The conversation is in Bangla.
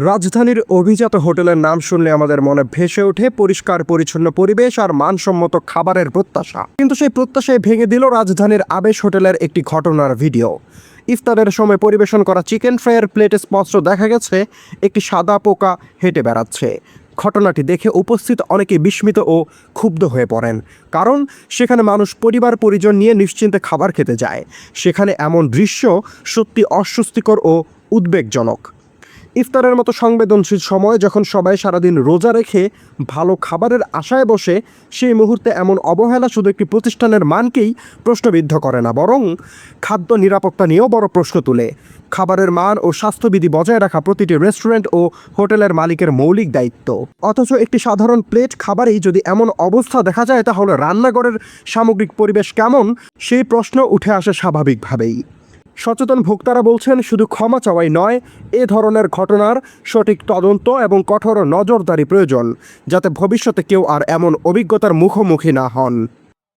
রাজধানীর অভিজাত হোটেলের নাম শুনলে আমাদের মনে ভেসে ওঠে পরিষ্কার পরিচ্ছন্ন পরিবেশ আর মানসম্মত খাবারের প্রত্যাশা, কিন্তু সেই প্রত্যাশায় ভেঙে দিল রাজধানীর আবেশ হোটেলের একটি ঘটনার ভিডিও। ইফতারের সময় পরিবেশন করা চিকেন ফ্রাইয়ের প্লেটে স্পষ্ট দেখা গেছে একটি সাদা পোকা হেঁটে বেড়াচ্ছে। ঘটনাটি দেখে উপস্থিত অনেকে বিস্মিত ও ক্ষুব্ধ হয়ে পড়েন, কারণ সেখানে মানুষ পরিবার পরিজন নিয়ে নিশ্চিন্তে খাবার খেতে যায়। সেখানে এমন দৃশ্য সত্যি অস্বস্তিকর ও উদ্বেগজনক। ইফতারের মতো সংবেদনশীল সময় যখন সবাই সারাদিন রোজা রেখে ভালো খাবারের আশায় বসে, সেই মুহূর্তে এমন অবহেলা শুধু একটি প্রতিষ্ঠানের মানকেই প্রশ্নবিদ্ধ করে না, বরং খাদ্য নিরাপত্তা নিয়েও বড় প্রশ্ন তুলে। খাবারের মান ও স্বাস্থ্যবিধি বজায় রাখা প্রতিটি রেস্টুরেন্ট ও হোটেলের মালিকের মৌলিক দায়িত্ব। অথচ একটি সাধারণ প্লেট খাবারেই যদি এমন অবস্থা দেখা যায়, তাহলে রান্নাঘরের সামগ্রিক পরিবেশ কেমন, সেই প্রশ্ন উঠে আসে স্বাভাবিকভাবেই। সচেতন ভোক্তারা বলছেন, শুধু ক্ষমা চাওয়াই নয়, এ ধরনের ঘটনার সঠিক তদন্ত এবং কঠোর নজরদারি প্রয়োজন, যাতে ভবিষ্যতে কেউ আর এমন অভিজ্ঞতার মুখোমুখি না হন।